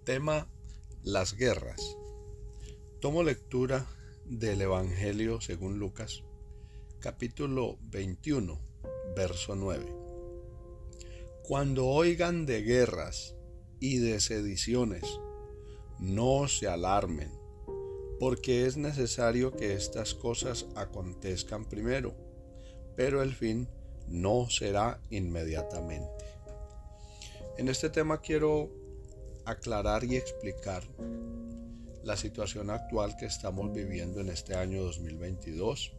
Tema: las guerras. Tomo lectura del Evangelio según Lucas, capítulo 21, verso 9. Cuando oigan de guerras y de sediciones, no se alarmen, porque es necesario que estas cosas acontezcan primero, pero el fin no será inmediatamente. En este tema quiero aclarar y explicar la situación actual que estamos viviendo en este año 2022,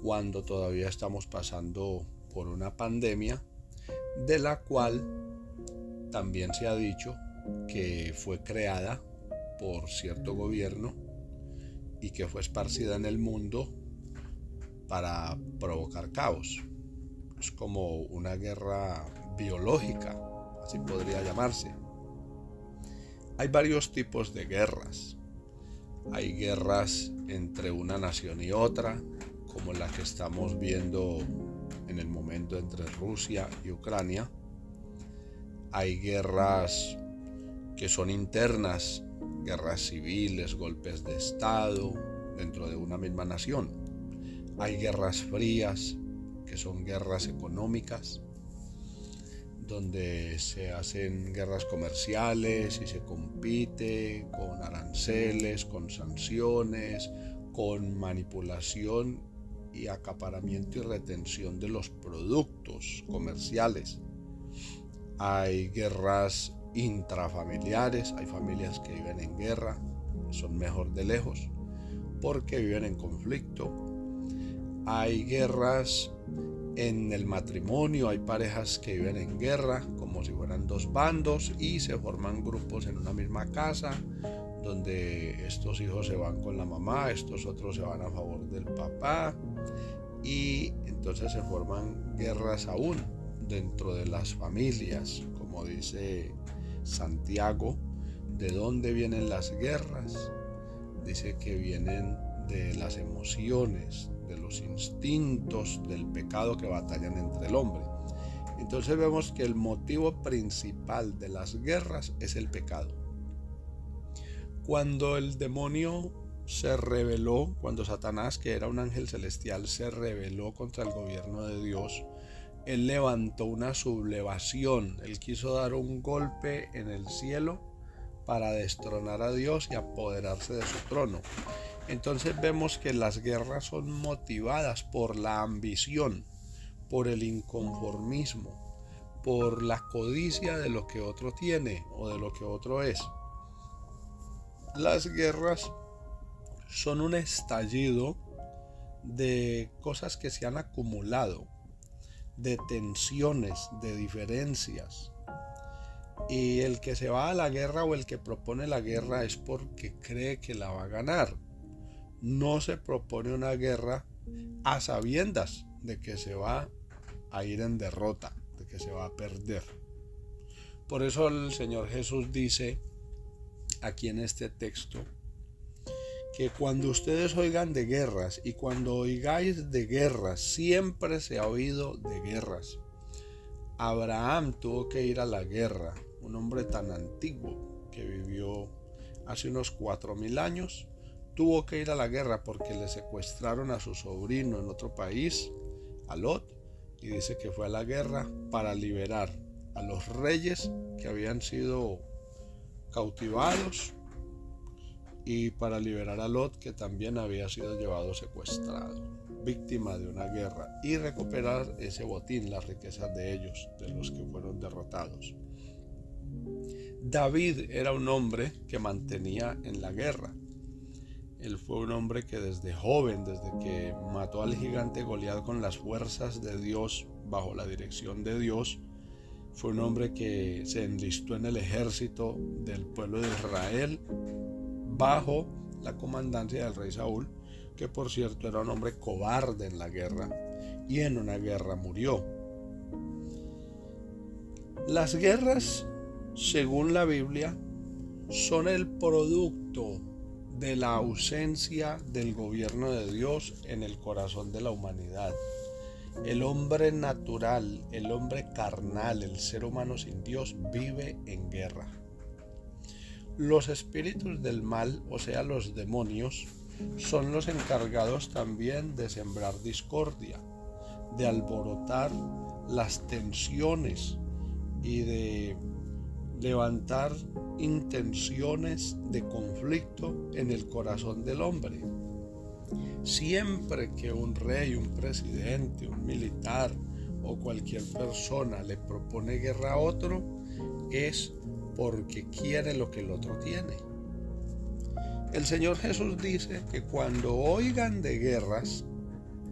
cuando todavía estamos pasando por una pandemia de la cual también se ha dicho que fue creada por cierto gobierno y que fue esparcida en el mundo para provocar caos. Es como una guerra biológica, así podría llamarse. Hay varios tipos de guerras. Hay guerras entre una nación y otra, como la que estamos viendo en el momento entre Rusia y Ucrania. Hay guerras que son internas, guerras civiles, golpes de estado dentro de una misma nación. Hay guerras frías, que son guerras económicas, donde se hacen guerras comerciales y se compite con aranceles, con sanciones, con manipulación y acaparamiento y retención de los productos comerciales. Hay guerras intrafamiliares, hay familias que viven en guerra, son mejor de lejos, porque viven en conflicto. Hay guerras en el matrimonio, hay parejas que viven en guerra como si fueran dos bandos y se forman grupos en una misma casa, donde estos hijos se van con la mamá, estos otros se van a favor del papá, y entonces se forman guerras aún dentro de las familias. Como dice Santiago, ¿de dónde vienen las guerras? Dice que vienen de las emociones, de los instintos, del pecado que batallan entre el hombre. Entonces vemos que el motivo principal de las guerras es el pecado. Cuando el demonio se rebeló, cuando Satanás, que era un ángel celestial, se rebeló contra el gobierno de Dios, él levantó una sublevación, él quiso dar un golpe en el cielo para destronar a Dios y apoderarse de su trono. Entonces vemos que las guerras son motivadas por la ambición, por el inconformismo, por la codicia de lo que otro tiene o de lo que otro es. Las guerras son un estallido de cosas que se han acumulado, de tensiones, de diferencias. Y el que se va a la guerra o el que propone la guerra es porque cree que la va a ganar. No se propone una guerra a sabiendas de que se va a ir en derrota, de que se va a perder. Por eso el Señor Jesús dice aquí en este texto que cuando ustedes oigan de guerras, y cuando oigáis de guerras, siempre se ha oído de guerras. Abraham tuvo que ir a la guerra, un hombre tan antiguo que vivió hace unos 4000 años, tuvo que ir a la guerra porque le secuestraron a su sobrino en otro país, a Lot, y dice que fue a la guerra para liberar a los reyes que habían sido cautivados y para liberar a Lot, que también había sido llevado secuestrado, víctima de una guerra, y recuperar ese botín, las riquezas de ellos, de los que fueron derrotados. David era un hombre que mantenía en la guerra. Él fue un hombre que desde joven, desde que mató al gigante Goliat con las fuerzas de Dios, bajo la dirección de Dios, fue un hombre que se enlistó en el ejército del pueblo de Israel bajo la comandancia del rey Saúl, que por cierto era un hombre cobarde en la guerra, y en una guerra murió. Las guerras, según la Biblia, son el producto de la ausencia del gobierno de Dios en el corazón de la humanidad. El hombre natural, el hombre carnal, el ser humano sin Dios vive en guerra. Los espíritus del mal, o sea, los demonios, son los encargados también de sembrar discordia, de alborotar las tensiones y de levantar intenciones de conflicto en el corazón del hombre. Siempre que un rey, un presidente, un militar o cualquier persona le propone guerra a otro, es porque quiere lo que el otro tiene. El Señor Jesús dice que cuando oigan de guerras,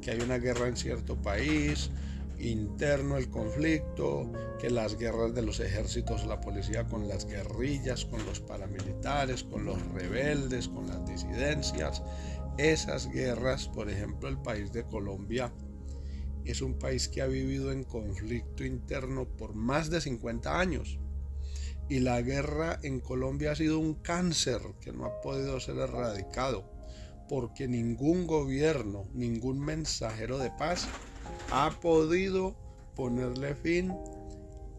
que hay una guerra en cierto país, interno el conflicto, que las guerras de los ejércitos, la policía con las guerrillas, con los paramilitares, con los rebeldes, con las disidencias, esas guerras, por ejemplo, el país de Colombia es un país que ha vivido en conflicto interno por más de 50 años. Y la guerra en Colombia ha sido un cáncer que no ha podido ser erradicado, porque ningún gobierno, ningún mensajero de paz ha podido ponerle fin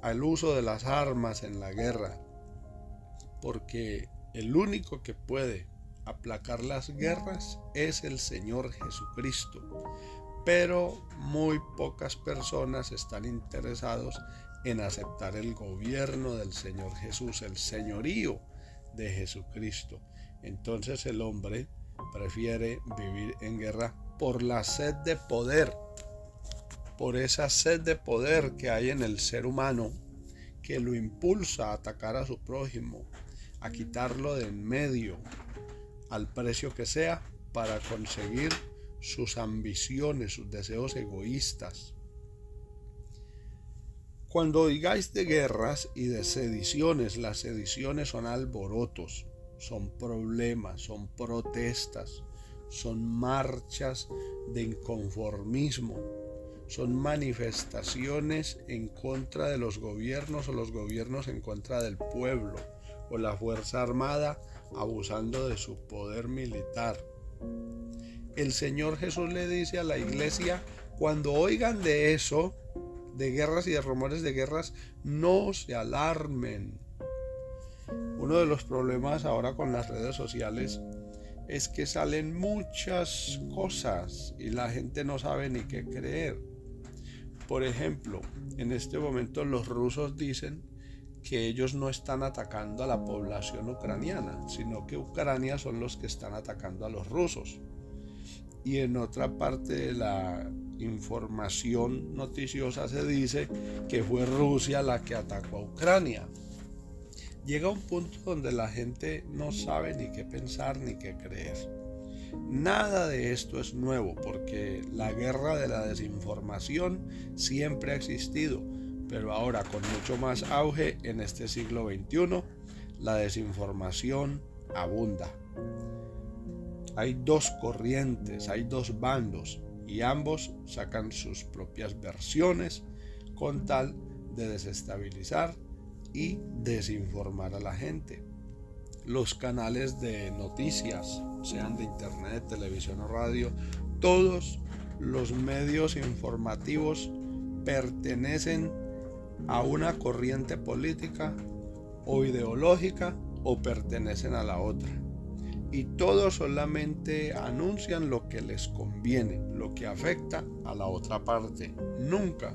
al uso de las armas en la guerra, porque el único que puede aplacar las guerras es el Señor Jesucristo. Pero muy pocas personas están interesados en aceptar el gobierno del Señor Jesús, el señorío de Jesucristo. Entonces el hombre prefiere vivir en guerra por la sed de poder, por esa sed de poder que hay en el ser humano, que lo impulsa a atacar a su prójimo, a quitarlo de en medio, al precio que sea, para conseguir sus ambiciones, sus deseos egoístas. Cuando oigáis de guerras y de sediciones, las sediciones son alborotos, son problemas, son protestas, son marchas de inconformismo, son manifestaciones en contra de los gobiernos o los gobiernos en contra del pueblo, o la fuerza armada abusando de su poder militar. El Señor Jesús le dice a la iglesia, cuando oigan de eso, de guerras y de rumores de guerras, no se alarmen. Uno de los problemas ahora con las redes sociales es que salen muchas cosas y la gente no sabe ni qué creer. Por ejemplo, en este momento los rusos dicen que ellos no están atacando a la población ucraniana, sino que Ucrania son los que están atacando a los rusos. Y en otra parte de la información noticiosa se dice que fue Rusia la que atacó a Ucrania. Llega un punto donde la gente no sabe ni qué pensar ni qué creer. Nada de esto es nuevo, porque la guerra de la desinformación siempre ha existido, pero ahora con mucho más auge en este siglo XXI, la desinformación abunda. Hay dos corrientes, hay dos bandos, y ambos sacan sus propias versiones con tal de desestabilizar y desinformar a la gente. Los canales de noticias, sean de internet, televisión o radio, todos los medios informativos pertenecen a una corriente política o ideológica o pertenecen a la otra. Y todos solamente anuncian lo que les conviene, lo que afecta a la otra parte, nunca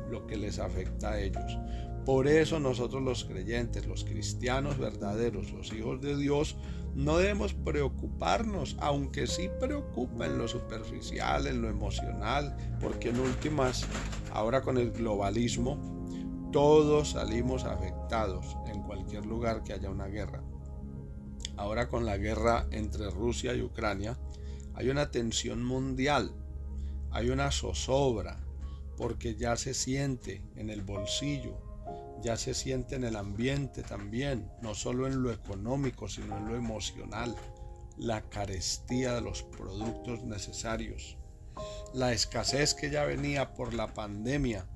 lo que les afecta a ellos. Por eso nosotros los creyentes, los cristianos verdaderos, los hijos de Dios, no debemos preocuparnos, aunque sí preocupa en lo superficial, en lo emocional, porque en últimas, ahora con el globalismo, todos salimos afectados en cualquier lugar que haya una guerra. Ahora con la guerra entre Rusia y Ucrania, hay una tensión mundial, hay una zozobra, porque ya se siente en el bolsillo, ya se siente en el ambiente también, no solo en lo económico, sino en lo emocional, la carestía de los productos necesarios. La escasez que ya venía por la pandemia,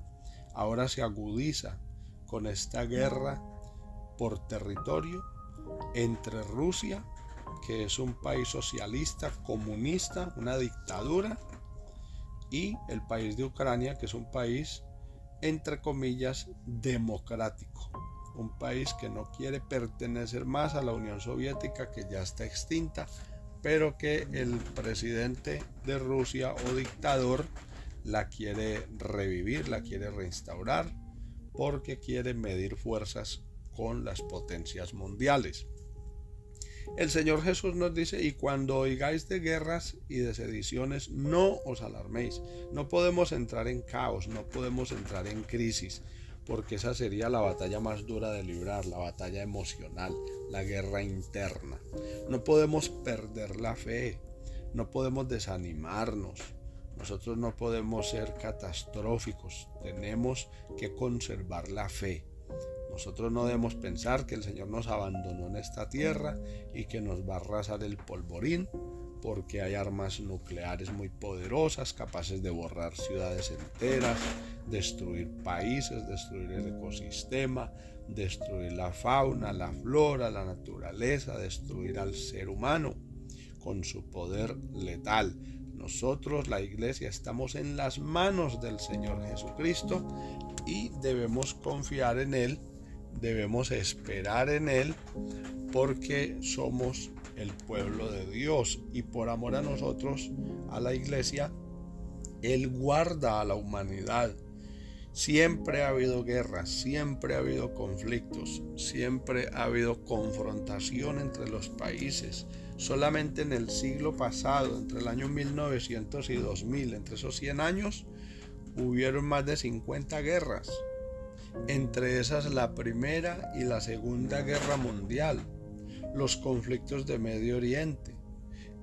ahora se agudiza con esta guerra por territorio entre Rusia, que es un país socialista, comunista, una dictadura, y el país de Ucrania, que es un país, entre comillas, democrático, un país que no quiere pertenecer más a la Unión Soviética, que ya está extinta, pero que el presidente de Rusia o dictador la quiere revivir, la quiere reinstaurar, porque quiere medir fuerzas con las potencias mundiales. El Señor Jesús nos dice: y cuando oigáis de guerras y de sediciones, no os alarméis. No podemos entrar en caos, no podemos entrar en crisis, porque esa sería la batalla más dura de librar, la batalla emocional, la guerra interna. No podemos perder la fe, no podemos desanimarnos. Nosotros no podemos ser catastróficos, tenemos que conservar la fe. Nosotros no debemos pensar que el Señor nos abandonó en esta tierra y que nos va a arrasar el polvorín, porque hay armas nucleares muy poderosas, capaces de borrar ciudades enteras, destruir países, destruir el ecosistema, destruir la fauna, la flora, la naturaleza, destruir al ser humano con su poder letal. Nosotros, la Iglesia, estamos en las manos del Señor Jesucristo y debemos confiar en Él, debemos esperar en Él, porque somos el pueblo de Dios y por amor a nosotros, a la Iglesia, Él guarda a la humanidad. Siempre ha habido guerras, siempre ha habido conflictos, siempre ha habido confrontación entre los países. Solamente en el siglo pasado, entre el año 1900 y 2000, entre esos 100 años, hubieron más de 50 guerras. Entre esas la Primera y la Segunda Guerra Mundial, los conflictos de Medio Oriente.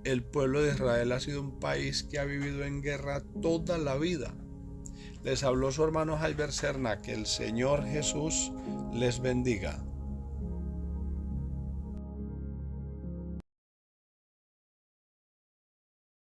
El pueblo de Israel ha sido un país que ha vivido en guerra toda la vida. Les habló su hermano Javier Serna. Que el Señor Jesús les bendiga.